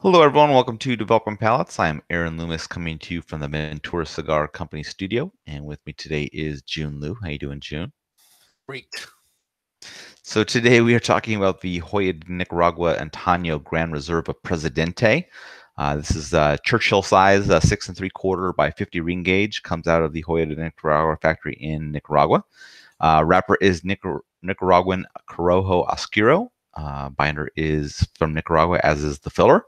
Hello, everyone. Welcome to Developing Palates. I am Aaron Loomis, coming to you from the Ventura Cigar Company studio, and with me today is Jiunn Liu. How you doing, Jiunn? Great. So today we are talking about the Joya de Nicaragua Antaño Gran Reserva Presidente. This is Churchill size, 6 3/4 by 50 ring gauge. Comes out of the Joya de Nicaragua factory in Nicaragua. Wrapper is Nicaraguan Corojo Oscuro. Binder is from Nicaragua, as is the filler.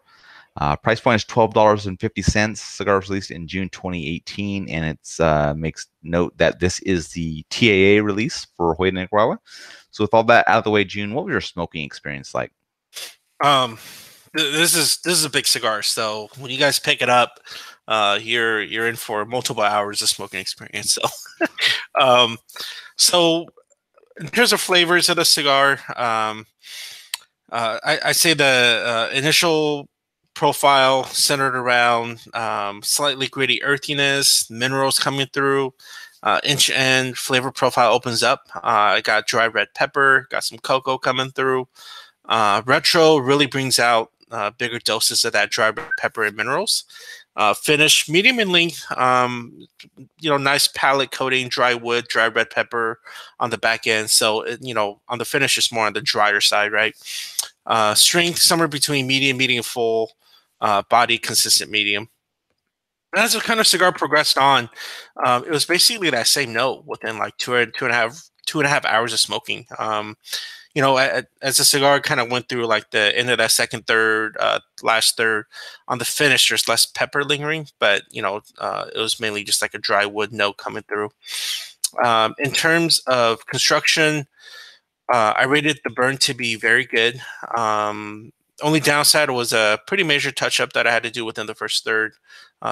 Price point is $12.50. Cigar was released in June 2018, and it's makes note that this is the TAA release for Joya de Nicaragua. So with all that out of the way, June, what was your smoking experience like? Um, this is a big cigar, so when you guys pick it up, you're in for multiple hours of smoking experience. Um, so in terms of flavors of the cigar, I say the initial profile centered around slightly gritty earthiness, minerals coming through. Inch end flavor profile opens up. I got dry red pepper, got some cocoa coming through. Retro really brings out bigger doses of that dry red pepper and minerals. Finish medium in length. Nice palate coating, dry wood, dry red pepper on the back end. So on the finish, it's more on the drier side, right? Strength somewhere between medium full. Body consistent medium. As the kind of cigar progressed on, it was basically that same note within like two and a half hours of smoking. As the cigar kind of went through like the end of that second third, last third, on the finish, there's less pepper lingering, but it was mainly just like a dry wood note coming through. In terms of construction, I rated the burn to be very good. Only downside was a pretty major touch up that I had to do within the first third.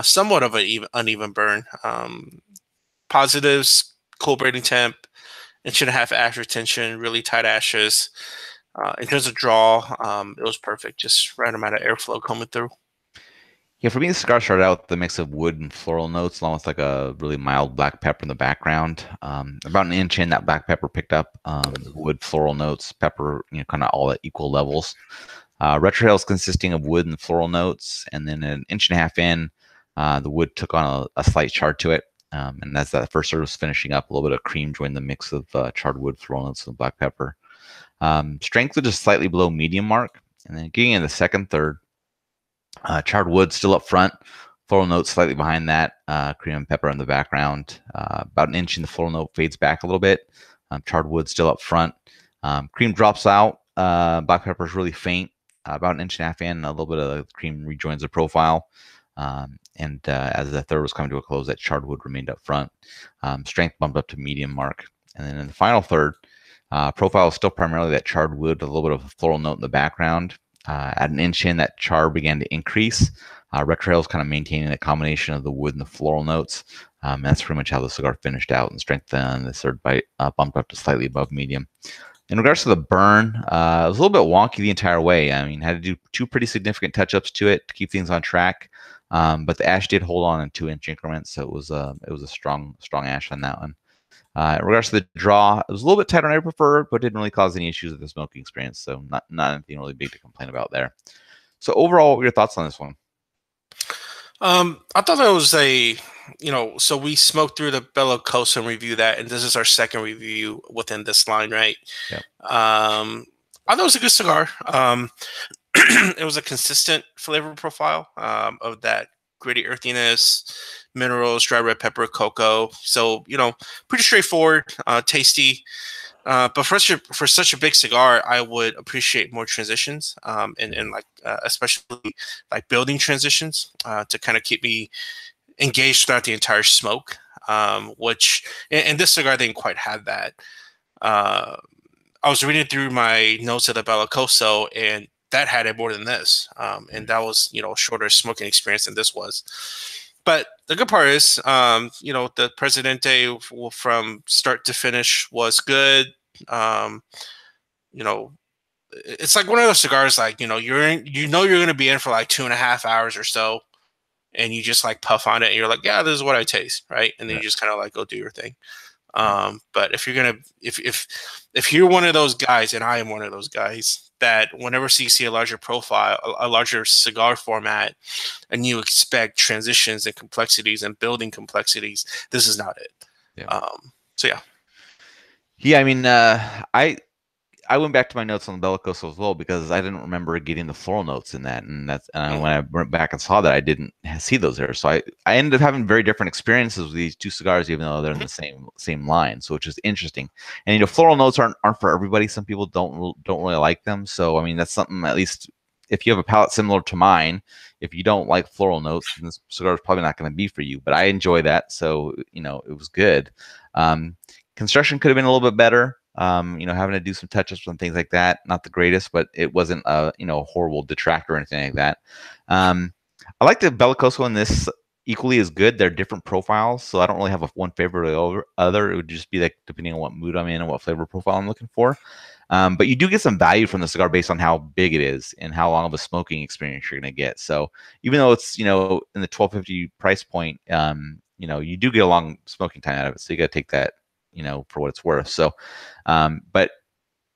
Somewhat of an uneven burn. Positives: cool braiding temp, inch and a half ash retention, really tight ashes. In terms of draw, it was perfect, just right amount of airflow coming through. Yeah, for me, the cigar started out with a mix of wood and floral notes, along with like a really mild black pepper in the background. About an inch in, that black pepper picked up wood, floral notes, pepper, kind of all at equal levels. Retrohales consisting of wood and floral notes, and then an inch and a half in, the wood took on a slight char to it. And as that first third was finishing up, a little bit of cream joined the mix of charred wood, floral notes, and black pepper. Strength was just slightly below medium mark. And then getting in the second third, charred wood still up front, floral note slightly behind that, cream and pepper in the background. About an inch in, the floral note fades back a little bit. Charred wood still up front. Cream drops out. Black pepper is really faint. About an inch and a half in, a little bit of the cream rejoins the profile. And as the third was coming to a close, that charred wood remained up front. Strength bumped up to medium mark. And then in the final third, profile is still primarily that charred wood, a little bit of a floral note in the background. At an inch in, that char began to increase. Retrohales kind of maintaining a combination of the wood and the floral notes. That's pretty much how the cigar finished out, and strength on the third bite bumped up to slightly above medium. In regards to the burn, it was a little bit wonky the entire way. I mean, had to do two pretty significant touch-ups to it to keep things on track. But the ash did hold on in 2 inch increments, so it was a strong ash on that one. In regards to the draw, it was a little bit tighter than I preferred, but didn't really cause any issues with the smoking experience. So not anything really big to complain about there. So overall, what were your thoughts on this one? I thought that was so we smoked through the Bellicosa and review that, and this is our second review within this line, right? Yeah. I thought it was a good cigar. It was a consistent flavor profile of that gritty earthiness, minerals, dry red pepper, cocoa. So pretty straightforward, tasty. But for such a big cigar, I would appreciate more transitions, and like especially like building transitions to kind of keep me engaged throughout the entire smoke. Which and this cigar didn't quite have that. Uh, I was reading through my notes of the Bellicoso, and that had it more than this. And that was a shorter smoking experience than this was. But the good part is, the Presidente from start to finish was good. Um, you know, it's like one of those cigars, like, you're going to be in for like 2.5 hours or so, and you just like puff on it and you're like, yeah, this is what I taste. Right. And then you just kind of like go do your thing. But if you're going to, if you're one of those guys, and I am one of those guys that whenever you see a larger profile, a larger cigar format, and you expect transitions and complexities and building complexities, this is not it. Yeah. So yeah. Yeah, I mean, I went back to my notes on the Bellicoso as well because I didn't remember getting the floral notes in that, and when I went back and saw that, I didn't see those there. So I ended up having very different experiences with these two cigars, even though they're in the same line. So which is interesting. And floral notes aren't for everybody. Some people don't really like them. So I mean, that's something, at least if you have a palate similar to mine, if you don't like floral notes, then this cigar is probably not going to be for you. But I enjoy that, so it was good. Construction could have been a little bit better. Having to do some touch-ups and things like that, not the greatest, but it wasn't a horrible detractor or anything like that. I like the Bellicoso in this equally as good. They're different profiles, so I don't really have one favorite or other. It would just be like depending on what mood I'm in and what flavor profile I'm looking for. But you do get some value from the cigar based on how big it is and how long of a smoking experience you're going to get. So even though it's in the $12.50 price point, you do get a long smoking time out of it. So you got to take that for what it's worth. So, but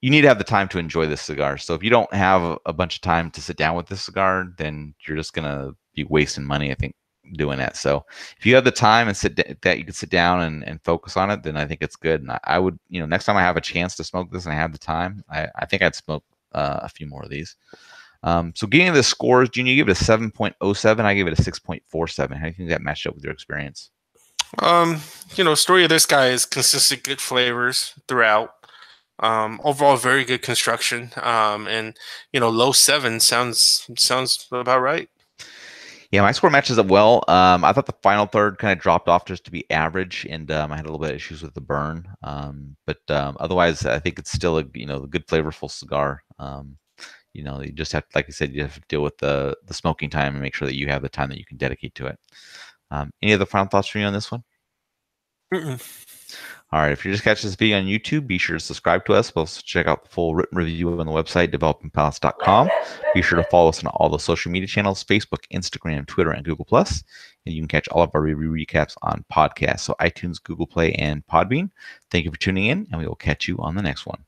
you need to have the time to enjoy this cigar. So if you don't have a bunch of time to sit down with this cigar, then you're just going to be wasting money, I think, doing that. So if you have the time and you can sit down and focus on it, then I think it's good. And I would, next time I have a chance to smoke this and I have the time, I think I'd smoke a few more of these. So getting the scores, Junior, you give it a 7.07. I give it a 6.47. How do you think that matched up with your experience? Story of this guy is consistent good flavors throughout. Overall, very good construction. And low 7 sounds about right. Yeah, my score matches up well. I thought the final third kind of dropped off just to be average, and I had a little bit of issues with the burn. But otherwise, I think it's still a good flavorful cigar. You just have, like I said, you have to deal with the smoking time and make sure that you have the time that you can dedicate to it. Any other final thoughts from you on this one? All right, if you're just catching this video on YouTube, be sure to subscribe to us. Also check out the full written review on the website, developingpalates.com. Be sure to follow us on all the social media channels, Facebook, Instagram, Twitter, and Google+. And you can catch all of our review recaps on podcasts, so iTunes, Google Play, and Podbean. Thank you for tuning in, and we will catch you on the next one.